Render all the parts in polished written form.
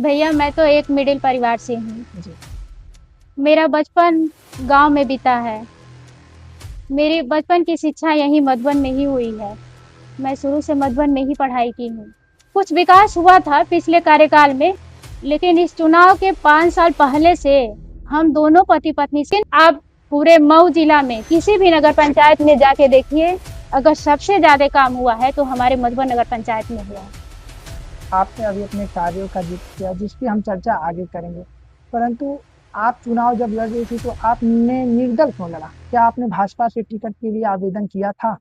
भैया मैं तो एक मिडिल परिवार से हूँ। जी। मेरा बचपन गांव में बीता है। मेरी बचपन की शिक्षा यहीं मधुबन में ही हुई है। मैं शुरू से मधुबन में ही पढ़ाई की हूँ। कुछ विकास हुआ था पिछले कार्यकाल में, लेकिन इस चुनाव के 5 साल पहले से हम दोनों पति पत्नी से आप पूरे मऊ जिला में किसी भी नगर पंचायत में जाके देखिए, अगर सबसे ज्यादा काम हुआ है तो हमारे मधुबन नगर पंचायत में हुआ है। आपने अभी अपने कार्यों का जिक्र किया जिसकी हम चर्चा आगे करेंगे। परंतु आप चुनाव जब लड़ रही थी तो आपने निर्दल क्यों लड़ा? क्या आपने भाजपा से टिकट के लिए आवेदन किया था?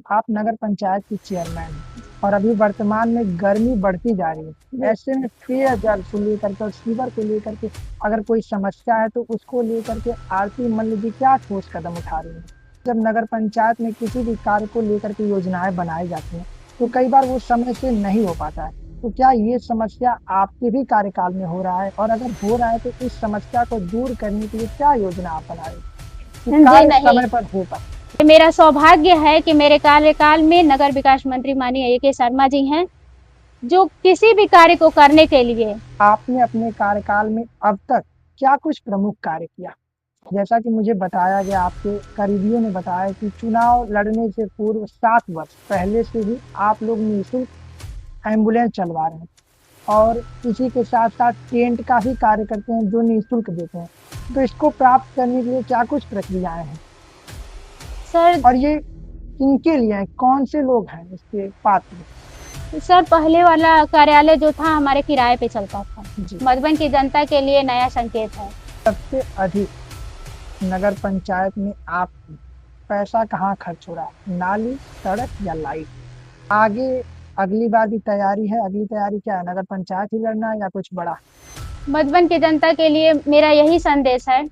आप नगर पंचायत की चेयरमैन हैं और अभी वर्तमान में गर्मी बढ़ती जा रही है। ऐसे में पेयजल को लेकर के और सीवर को लेकर के अगर कोई समस्या है तो उसको लेकर के आरती मल्ल जी क्या ठोस कदम उठा रही है? जब नगर पंचायत में किसी भी कार्य को लेकर के योजनाएं बनाई जाती हैं तो कई बार वो समय से नहीं हो पाता है। तो क्या ये समस्या आपके भी कार्यकाल में हो रहा है, और अगर हो रहा है तो इस समस्या को दूर करने के लिए क्या योजना आप बना रहे हैं कि जी कार्य नहीं, समय पर हो पाए? ये मेरा सौभाग्य है कि मेरे कार्यकाल में नगर विकास मंत्री माननीय ए के शर्मा जी हैं, जो किसी भी कार्य को करने के लिए। आपने अपने कार्यकाल में अब तक क्या कुछ प्रमुख कार्य किया? जैसा कि मुझे बताया गया, आपके करीबियों ने बताया कि चुनाव लड़ने से पूर्व 7 वर्ष पहले से ही आप लोग निःशुल्क एम्बुलेंस चलवा रहे हैं और इसी के साथ साथ टेंट का भी कार्य करते हैं जो निःशुल्क देते हैं। तो इसको प्राप्त करने के लिए क्या कुछ प्रक्रियाएं हैं, सर और ये किनके लिए हैं, कौन से लोग हैं इसके पात्र? सर पहले वाला कार्यालय जो था हमारे किराए पे चलता था। जी। मधुबन की जनता के लिए नया संकेत है। सबसे अधिक नगर पंचायत में आप पैसा कहाँ खर्च हो रहा है, नाली, सड़क या लाइट? आगे अगली बार भी तैयारी है? अगली तैयारी क्या है, नगर पंचायत ही लड़ना है या कुछ बड़ा? मधुबन की जनता के लिए मेरा यही संदेश है।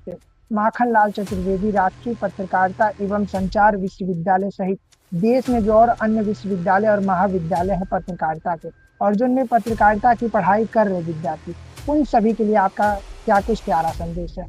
माखन लाल चतुर्वेदी राष्ट्रीय पत्रकारिता एवं संचार विश्वविद्यालय सहित देश में जो और अन्य विश्वविद्यालय और महाविद्यालय है पत्रकारिता के, और जो उनमें पत्रकारिता की पढ़ाई कर रहे विद्यार्थी, उन सभी के लिए आपका क्या कुछ प्यारा संदेश है?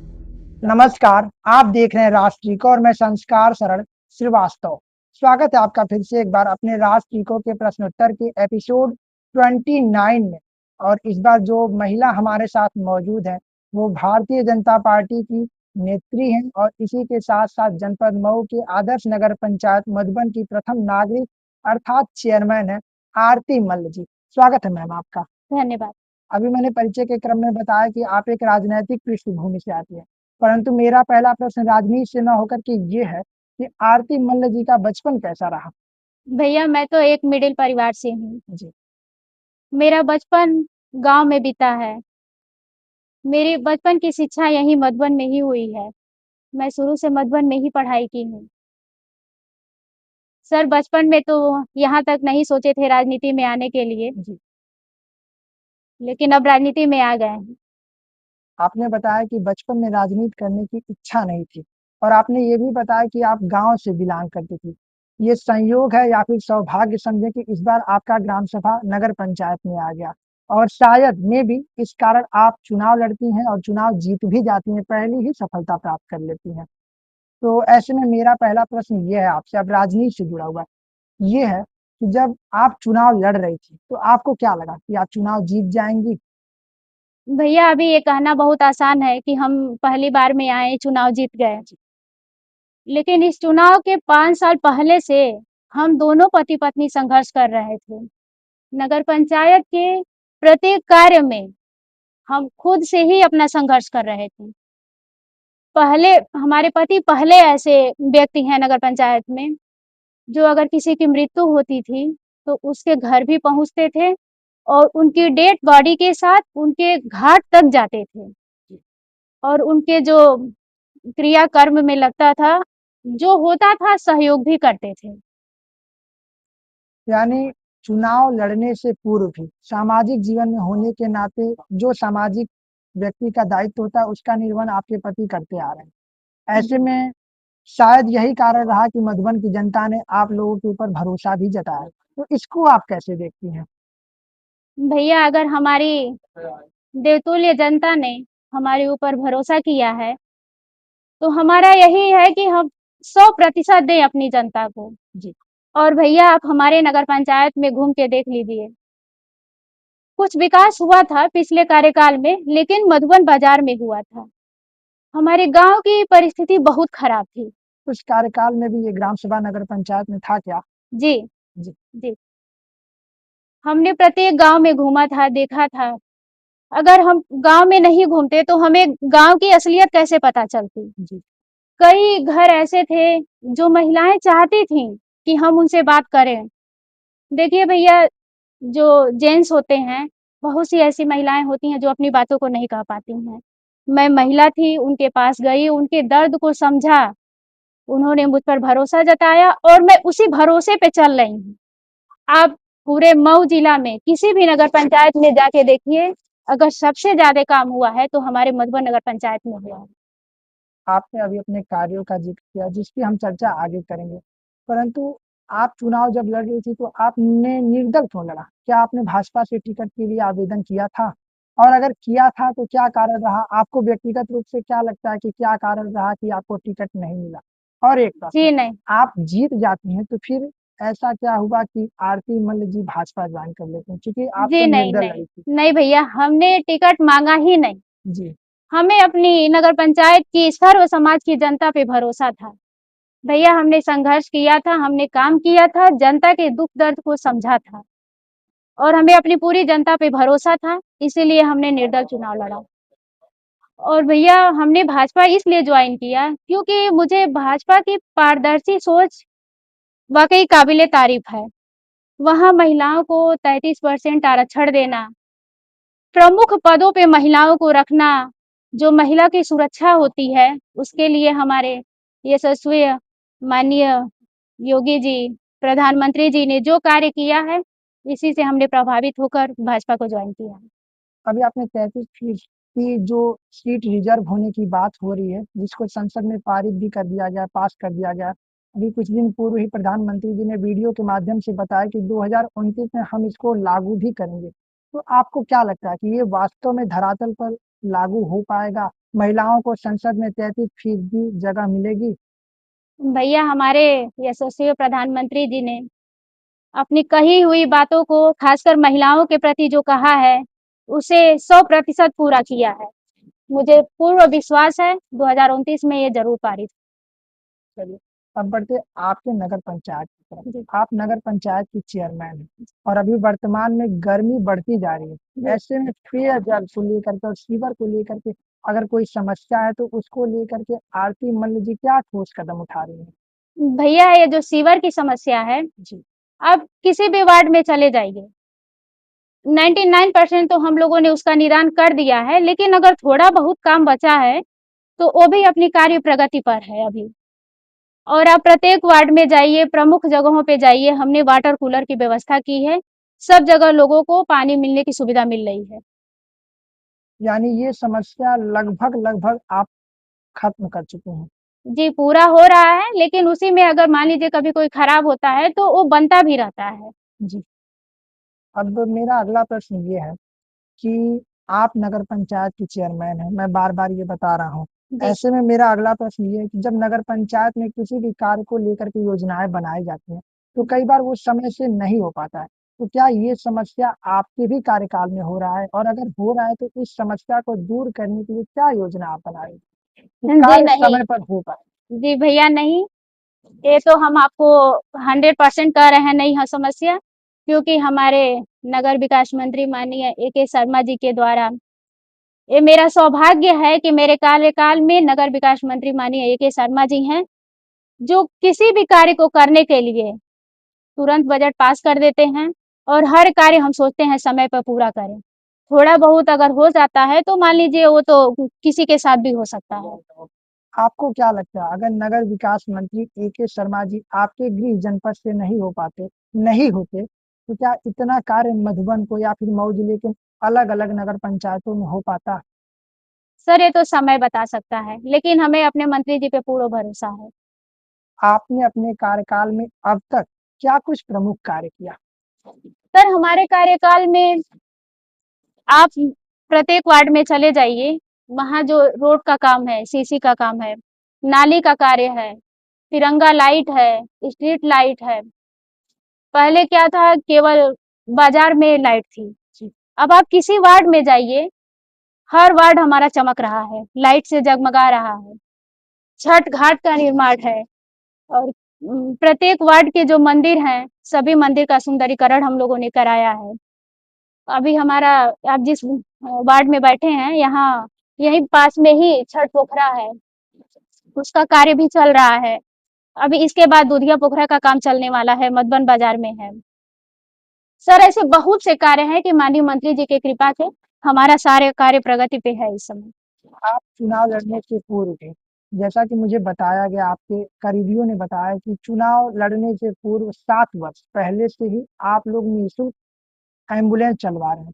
नमस्कार, आप देख रहे हैं राष्ट्रीय और मैं संस्कार शरण श्रीवास्तव। स्वागत है आपका फिर से एक बार अपने राष्ट्रीय के प्रश्नोत्तर के एपिसोड 29 में। और इस बार जो महिला हमारे साथ मौजूद है वो भारतीय जनता पार्टी की नेत्री हैं और इसी के साथ साथ जनपद मऊ के आदर्श नगर पंचायत मधुबन की प्रथम नागरिक अर्थात चेयरमैन है आरती मल्ल जी। स्वागत है मैम आपका। धन्यवाद। अभी मैंने परिचय के क्रम में बताया कि आप एक राजनैतिक पृष्ठभूमि से आती है, परंतु मेरा पहला प्रश्न राजनीति से न होकर के ये है कि आरती मल्ल जी का बचपन कैसा रहा? भैया मैं तो एक मिडिल परिवार से हूँ। जी। मेरा बचपन गांव में बीता है। मेरी बचपन की शिक्षा यहीं मधुबन में ही हुई है। मैं शुरू से मधुबन में ही पढ़ाई की हूँ। सर बचपन में तो यहाँ तक नहीं सोचे थे राजनीति में आने के लिए, जी। लेकिन अब राजनीति में आ गए हैं। आपने बताया कि बचपन में राजनीति करने की इच्छा नहीं थी, और आपने ये भी बताया कि आप गांव से बिलोंग करती थी। ये संयोग है या फिर सौभाग्य समझे कि इस बार आपका ग्राम सभा नगर पंचायत में आ गया, और शायद में भी इस कारण आप चुनाव लड़ती हैं और चुनाव जीत भी जाती हैं, पहली ही सफलता प्राप्त कर लेती हैं। तो ऐसे में मेरा पहला प्रश्न ये है आपसे, अब राजनीति से जुड़ा हुआ है, ये है कि जब आप चुनाव लड़ रही थी तो आपको क्या लगा कि आप चुनाव जीत जाएंगी? भैया अभी ये कहना बहुत आसान है कि हम पहली बार में आए चुनाव जीत गए, लेकिन इस चुनाव के 5 साल पहले से हम दोनों पति पत्नी संघर्ष कर रहे थे। नगर पंचायत के प्रत्येक कार्य में हम खुद से ही अपना संघर्ष कर रहे थे। पहले हमारे पति पहले ऐसे व्यक्ति हैं नगर पंचायत में, जो अगर किसी की मृत्यु होती थी तो उसके घर भी पहुंचते थे और उनकी डेड बॉडी के साथ उनके घाट तक जाते थे और उनके जो क्रियाकर्म में लगता था, जो होता था सहयोग भी करते थे। यानी चुनाव लड़ने से पूर्व भी सामाजिक जीवन में होने के नाते जो सामाजिक व्यक्ति का दायित्व होता है उसका निर्वहन आपके पति करते आ रहे हैं। ऐसे में शायद यही कारण रहा कि मधुबन की जनता ने आप लोगों के ऊपर भरोसा भी जताया। तो इसको आप कैसे देखती हैं? भैया अगर हमारी देवतुल्य जनता ने हमारे ऊपर भरोसा किया है तो हमारा यही है कि हम 100% दें अपनी जनता को। जी। और भैया आप हमारे नगर पंचायत में घूम के देख लीजिए, कुछ विकास हुआ था पिछले कार्यकाल में, लेकिन मधुबन बाजार में हुआ था। हमारे गांव की परिस्थिति बहुत खराब थी। कुछ कार्यकाल में भी ये ग्राम सभा नगर पंचायत में था क्या? जी। जी। जी। हमने प्रत्येक गांव में घूमा था, देखा था। अगर हम गांव में नहीं घूमते तो हमें गांव की असलियत कैसे पता चलती। जी। कई घर ऐसे थे जो महिलाएं चाहती थीं कि हम उनसे बात करें। देखिए भैया, जो जेंट्स होते हैं, बहुत सी ऐसी महिलाएं होती हैं जो अपनी बातों को नहीं कह पाती हैं। मैं महिला थी, उनके पास गई, उनके दर्द को समझा, उन्होंने मुझ पर भरोसा जताया और मैं उसी भरोसे पे चल रही हूँ। आप पूरे मऊ जिला में किसी भी नगर पंचायत में जाके देखिए, अगर सबसे ज्यादा काम हुआ है तो हमारे मधुबन नगर पंचायत में हुआ है। आपने अभी अपने कार्यों का जिक्र किया जिसकी हम चर्चा आगे करेंगे, परंतु आप चुनाव जब लड़ रही थी तो आपने निर्दल क्यों लड़ा? क्या आपने भाजपा से टिकट के लिए आवेदन किया था? और अगर किया था तो क्या कारण रहा? आपको व्यक्तिगत रूप से क्या लगता है कि क्या कारण रहा कि आपको टिकट नहीं मिला? और एक प्रश्न, जी नहीं। आप जीत जाती हैं तो फिर ऐसा क्या हुआ कि आरती मल्ल जी भाजपा ज्वाइन कर लेते हैं, क्योंकि आप जी तो नहीं, निर्दल नहीं। लड़ी थी? नहीं भैया, हमने टिकट मांगा ही नहीं। जी। हमें अपनी नगर पंचायत की सर्व समाज की जनता पे भरोसा था। भैया, हमने संघर्ष किया था, हमने काम किया था, जनता के दुख दर्द को समझा था और हमें अपनी पूरी जनता पे भरोसा था, इसीलिए हमने निर्दल चुनाव लड़ा। और भैया, हमने भाजपा इसलिए ज्वाइन किया क्योंकि मुझे भाजपा की पारदर्शी सोच वाकई काबिले तारीफ है। वहां महिलाओं को 33% आरक्षण देना, प्रमुख पदों पे महिलाओं को रखना, जो महिला की सुरक्षा होती है, उसके लिए हमारे यशस्वी माननीय योगी जी, प्रधानमंत्री जी ने जो कार्य किया है, इसी से हमने प्रभावित होकर भाजपा को ज्वाइन किया है। अभी आपने 33 फीस की जो सीट रिजर्व होने की बात हो रही है, जिसको संसद में पारित भी कर दिया गया, पास कर दिया गया। अभी कुछ दिन पूर्व ही प्रधानमंत्री जी ने वीडियो के माध्यम से बताया कि 2029 में हम इसको लागू भी करेंगे। तो आपको क्या लगता है कि ये वास्तव में धरातल पर लागू हो पाएगा? महिलाओं को संसद में 33% जगह मिलेगी? भैया, हमारे यशस्वी प्रधानमंत्री जी ने अपनी कही हुई बातों को, खासकर महिलाओं के प्रति जो कहा है, उसे 100% पूरा किया है। मुझे पूर्ण विश्वास है 2029 में ये जरूर पारित। चलिए, अब बढ़ते आपके नगर पंचायत की जी। तरफ। आप नगर पंचायत की चेयरमैन हैं और अभी वर्तमान में गर्मी बढ़ती जा रही है। जी। ऐसे में पेयजल को लेकर के और सीवर को लेकर के अगर कोई समस्या है तो उसको लेकर के आरती मल्ल जी क्या ठोस कदम उठा रही हैं? भैया, ये जो सीवर की समस्या है, जी। आप किसी भी वार्ड में चले जाइए, 99% तो हम लोगों ने उसका निदान कर दिया है, लेकिन अगर थोड़ा बहुत काम बचा है तो वो भी अपनी कार्य प्रगति पर है अभी। और आप प्रत्येक वार्ड में जाइए, प्रमुख जगहों पे जाइए, हमने वाटर कूलर की व्यवस्था की है। सब जगह लोगों को पानी मिलने की सुविधा मिल रही है। यानी ये समस्या लगभग लगभग आप खत्म कर चुके हैं? जी, पूरा हो रहा है, लेकिन उसी में अगर मान लीजिए कभी कोई खराब होता है तो वो बनता भी रहता है। जी। अब मेरा अगला प्रश्न ये है कि आप नगर पंचायत की चेयरमैन हैं, मैं बार-बार ये बता रहा हूँ। जी। ऐसे में मेरा अगला प्रश्न ये है कि जब नगर पंचायत में किसी भी कार्य को लेकर के योजनाएँ बनाई जाती हैं, तो कई बार वो समय से नहीं हो पाता है। तो क्या ये समस्या आपके भी कार्यकाल में हो रहा है? और अगर हो रहा है तो इस समस्या को दूर करने के लिए क्या योजना आप बनाएँगे कि जी कार्य नहीं। समय पर हो पाए? जी भैया, नहीं। ये तो हम आपको 100% कह रहे हैं, नहीं है समस्या, क्योंकि हमारे नगर विकास मंत्री माननीय ए.के. शर्मा जी के द्वारा, ये मेरा सौभाग्य है कि मेरे कार्यकाल में नगर विकास मंत्री माननीय ए.के. शर्मा जी हैं, जो किसी भी कार्य को करने के लिए तुरंत बजट पास कर देते हैं और हर कार्य हम सोचते हैं समय पर पूरा करें। थोड़ा बहुत अगर हो जाता है तो मान लीजिए वो तो किसी के साथ भी हो सकता है। आपको क्या लगता है अगर नगर विकास मंत्री ए.के. शर्मा जी आपके गृह जनपद से नहीं होते, तो क्या इतना कार्य मधुबन को या फिर मऊ जिले के अलग-अलग नगर पंचायतों में हो पाता? सर, ये तो समय बता सकता है, लेकिन हमें अपने मंत्री जी पे पूरा भरोसा है। आपने अपने कार्यकाल में अब तक क्या कुछ प्रमुख कार्य किया? सर, हमारे कार्यकाल में आप प्रत्येक वार्ड में चले जाइए, वहाँ जो रोड का काम है, सीसी का काम है, नाली का कार्य है, तिरंगा लाइट है, स्ट्रीट लाइट है। पहले क्या था, केवल बाजार में लाइट थी। अब आप किसी वार्ड में जाइए, हर वार्ड हमारा चमक रहा है, लाइट से जगमगा रहा है, छठ घाट का निर्माण है और प्रत्येक वार्ड के जो मंदिर हैं, सभी मंदिर का सुंदरीकरण हम लोगों ने कराया है। अभी हमारा आप जिस वार्ड में बैठे हैं, यहाँ यहीं पास में ही छठ पोखरा है, उसका कार्य भी चल रहा है। अभी इसके बाद दूधिया पोखरा का काम चलने वाला है, मधुबन बाजार में है। सर ऐसे बहुत से कार्य हैं कि माननीय मंत्री जी की कृपा से हमारा सारे कार्य प्रगति पे है इस समय। आप चुनाव लड़ने से पूर्व थे, जैसा कि मुझे बताया गया, आपके करीबियों ने बताया कि चुनाव लड़ने से पूर्व 7 वर्ष पहले से ही आप लोग निःशुल्क एम्बुलेंस चलवा रहे हैं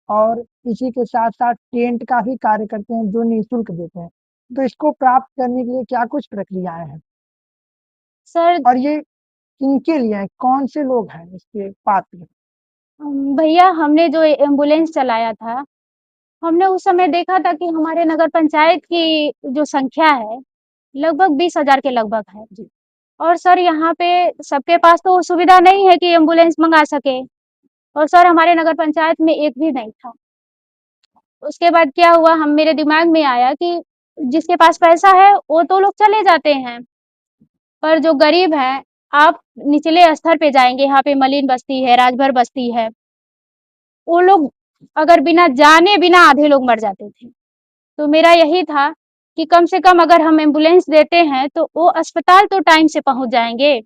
और इसी के साथ-साथ टेंट का भी कार्य करते हैं जो निःशुल्क देते हैं। तो इसको प्राप्त करने के लिए क्या कुछ प्रक्रियाएँ हैं? सर और ये किनके लिए है? कौन से लोग हैं इसके पात्र? भैया हमने जो एम्बुलेंस चलाया था, हमने उस समय देखा था कि हमारे नगर पंचायत की जो संख्या है, लगभग 20,000 के लगभग है। जी। और सर यहाँ पे सबके पास तो सुविधा नहीं है कि एम्बुलेंस मंगा सके और सर हमारे नगर पंचायत में एक भी नहीं था। उसके बाद क्या हुआ हम मेरे दिमाग में आया कि जिसके पास पैसा है वो तो लोग चले जाते हैं, पर जो गरीब हैं, आप निचले स्तर पे जाएँगे, यहाँ पे मलिन बस्ती है, राजभर बस्ती है, वो लोग अगर बिना जाने बिना आधे लोग मर जाते थे। तो मेरा यही था कि कम से कम अगर हम एम्बुलेंस देते हैं तो वो अस्पताल तो टाइम से पहुँच जाएँगे।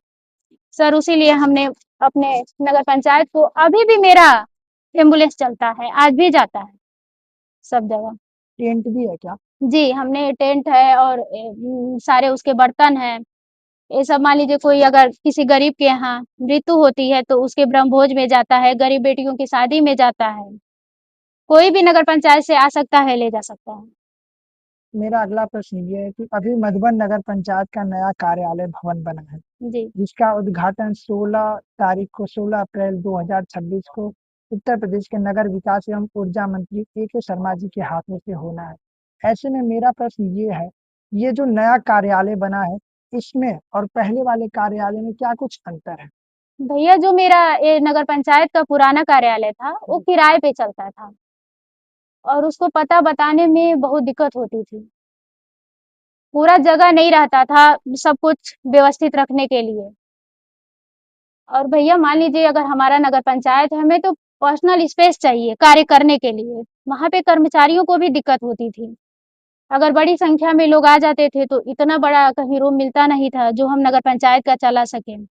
सर उसीलिए हमने अपने नगर पंचायत को अभी भी मेरा एम्बुलेंस चलता है, आज भी जाता है सब जगह। टेंट भी है क्या? जी, हमने टेंट है और सारे उसके बर्तन हैं। ये सब मान लीजिए कोई अगर किसी गरीब के यहाँ मृत्यु होती है तो उसके ब्रह्मभोज में जाता है, गरीब बेटियों की शादी में जाता है। कोई भी नगर पंचायत से आ सकता है, ले जा सकता है। मेरा अगला प्रश्न ये है कि अभी मधुबन नगर पंचायत का नया कार्यालय भवन बना है, जी। जिसका उद्घाटन 16 तारीख को 16 अप्रैल 2026 को उत्तर प्रदेश के नगर विकास एवं ऊर्जा मंत्री ए.के. शर्मा जी के हाथों से होना है। ऐसे में मेरा प्रश्न ये है, ये जो नया कार्यालय बना है, इसमें और पहले वाले कार्यालय में क्या कुछ अंतर है? भैया जो मेरा ये नगर पंचायत का पुराना कार्यालय था, वो किराए पे चलता था और उसको पता बताने में बहुत दिक्कत होती थी। पूरा जगह नहीं रहता था सब कुछ व्यवस्थित रखने के लिए। और भैया मान लीजिए अगर हमारा नगर पंचायत है, हमें तो पर्सनल स्पेस चाहिए कार्य करने के लिए। वहाँ पे कर्मचारियों को भी दिक्कत होती थी। अगर बड़ी संख्या में लोग आ जाते थे तो इतना बड़ा कहीं रूम मिलता नहीं था जो हम नगर पंचायत का चला सकें।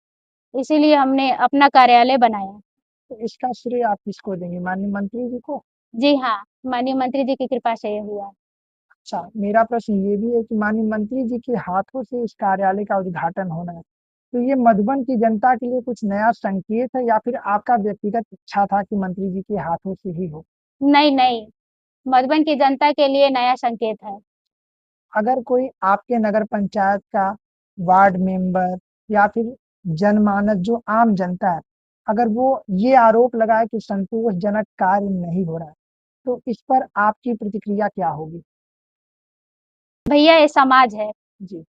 इसीलिए हमने अपना कार्यालय बनाया। तो इसका श्रेय आप किसको देंगे? माननीय मंत्री जी को? जी हाँ, माननीय मंत्री जी की कृपा से ये हुआ। अच्छा, मेरा प्रश्न ये भी है कि माननीय मंत्री जी के हाथों से इस कार्यालय का उद्घाटन होना है, तो ये मधुबन की जनता के लिए कुछ नया संकेत है या फिर आपका व्यक्तिगत इच्छा था कि मंत्री जी के हाथों से ही हो? नहीं, नहीं, मधुबन की जनता के लिए नया संकेत है। अगर कोई आपके नगर पंचायत का वार्ड मेंबर या फिर जनमानस जो आम जनता है, अगर वो ये आरोप लगाए कि संतोषजनक कार्य नहीं हो रहा है, तो इस पर आपकी प्रतिक्रिया क्या होगी? भैया ये समाज है। जी।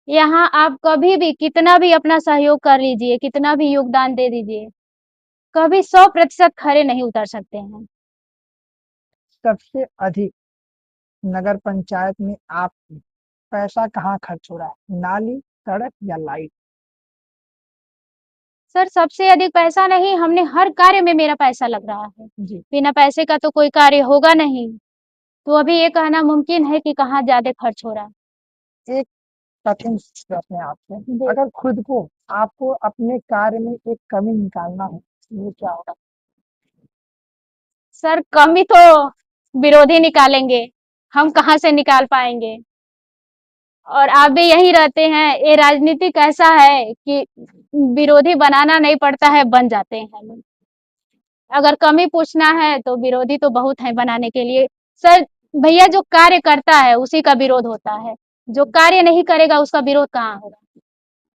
यहाँ आप कभी भी कितना भी अपना सहयोग कर लीजिए, कितना भी योगदान दे दीजिए, कभी 100% खरे नहीं उतर सकते हैं। सबसे अधिक नगर पंचायत में आपकी पैसा कहाँ खर्च हो रहा है? नाली, सड़क या लाइट? सर सबसे अधिक पैसा नहीं, हमने हर कार्य में मेरा पैसा लग रहा है। जी। बिना पैसे का तो कोई कार्य होगा नहीं। तो अभी ये कहना मुमकिन है कि कहाँ ज़्यादा खर्च हो रहा है। एक कठिन प्रश्न है आपसे, जी। अगर खुद को आपको अपने कार्य में एक कमी निकालना हो, तो वो क्या होगा? सर कमी तो विरोधी निकालेंगे, हम कहाँ से निकाल पाएँगे? और आप भी यहीं रहते हैं, ये राजनीतिक ऐसा है कि विरोधी बनाना नहीं पड़ता है, बन जाते हैं लोग। अगर कमी पूछना है तो विरोधी तो बहुत हैं बनाने के लिए। सर भैया जो कार्य करता है उसी का विरोध होता है, जो कार्य नहीं करेगा उसका विरोध कहाँ होगा?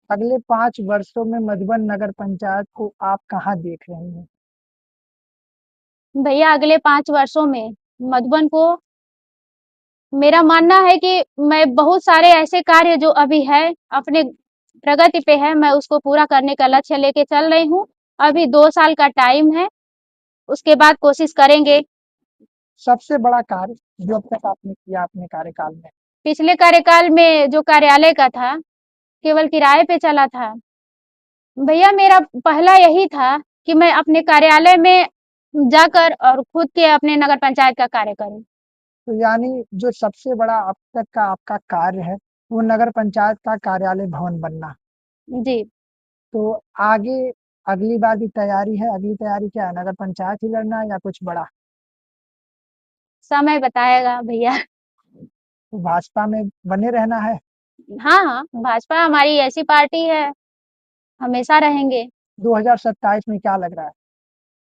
अगले 5 वर्षों में मधुबन नगर पंचायत को आप कहाँ देख रहे हैं? भैया अगले 5 वर्षों में मधुबन को मेरा मानना है कि मैं बहुत सारे ऐसे कार्य जो अभी है अपने प्रगति पे है, मैं उसको पूरा करने का लक्ष्य लेके चल रही हूँ। अभी 2 साल का टाइम है। उसके बाद कोशिश करेंगे। सबसे बड़ा कार्य जो अब तक आपने किया अपने कार्यकाल में? पिछले कार्यकाल में जो कार्यालय का था, केवल किराए पे चला था। भैया मेरा पहला यही था कि मैं अपने कार्यालय में जाकर और खुद के अपने नगर पंचायत का कार्य करूँ। तो यानी जो सबसे बड़ा अब तक का आपका कार्य है, वो नगर पंचायत का कार्यालय भवन बनना। जी, तो आगे अगली बार भी तैयारी है? अगली तैयारी क्या है, नगर पंचायत ही लड़ना है या कुछ बड़ा? समय बताएगा भैया। तो भाजपा में बने रहना है? हाँ, हाँ, भाजपा हमारी ऐसी पार्टी है, हमेशा रहेंगे। 2027 में क्या लग रहा है,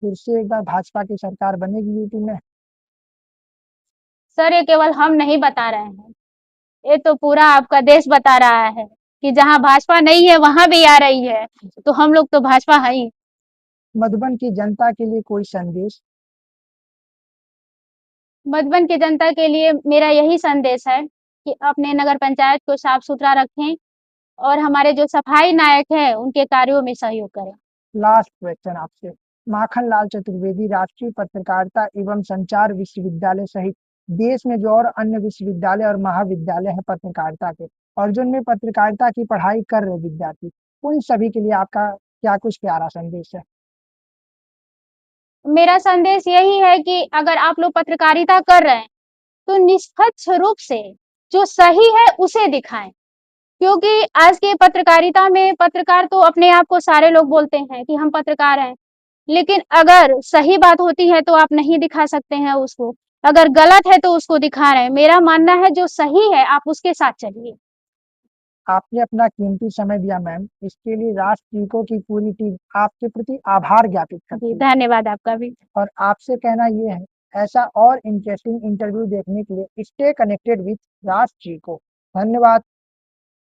फिर से एक बार भाजपा की सरकार बनेगी यूपी में? सर, ये केवल हम नहीं बता रहे हैं, ये तो पूरा आपका देश बता रहा है कि जहाँ भाजपा नहीं है, वहाँ भी आ रही है, तो हम लोग तो भाजपा हैं ही। मधुबन की जनता के लिए कोई संदेश? मधुबन की जनता के लिए मेरा यही संदेश है कि अपने नगर पंचायत को साफ-सुथरा रखें और हमारे जो सफाई नायक हैं, उनके कार्यों में सहयोग करें। लास्ट क्वेश्चन आपसे। माखन लाल चतुर्वेदी राष्ट्रीय पत्रकारिता एवं संचार विश्वविद्यालय सहित देश में जो और अन्य विश्वविद्यालय और महाविद्यालय है पत्रकारिता के, और जिनमें पत्रकारिता की पढ़ाई कर रहे विद्यार्थी, उन सभी के लिए आपका क्या कुछ प्यारा संदेश है? मेरा संदेश यही है कि अगर आप लोग पत्रकारिता कर रहे हैं, तो निष्पक्ष रूप से जो सही है उसे दिखाएँ। क्योंकि आज की पत्रकारिता में पत्रकार तो अपने आप को सारे लोग बोलते हैं कि हम पत्रकार हैं, लेकिन अगर सही बात होती है तो आप नहीं दिखा सकते हैं उसको। अगर गलत है तो उसको दिखा रहे हैं। मेरा मानना है जो सही है आप उसके साथ चलिए। आपने अपना कीमती समय दिया मैम, इसके लिए राष्ट्र टीकों की पूरी टीम आपके प्रति आभार ज्ञापित जी, करती है। धन्यवाद आपका भी। और आपसे कहना ये है, ऐसा और इंटरेस्टिंग इंटरव्यू देखने के लिए स्टे कनेक्टेड विथ राष्ट्र जी को। धन्यवाद।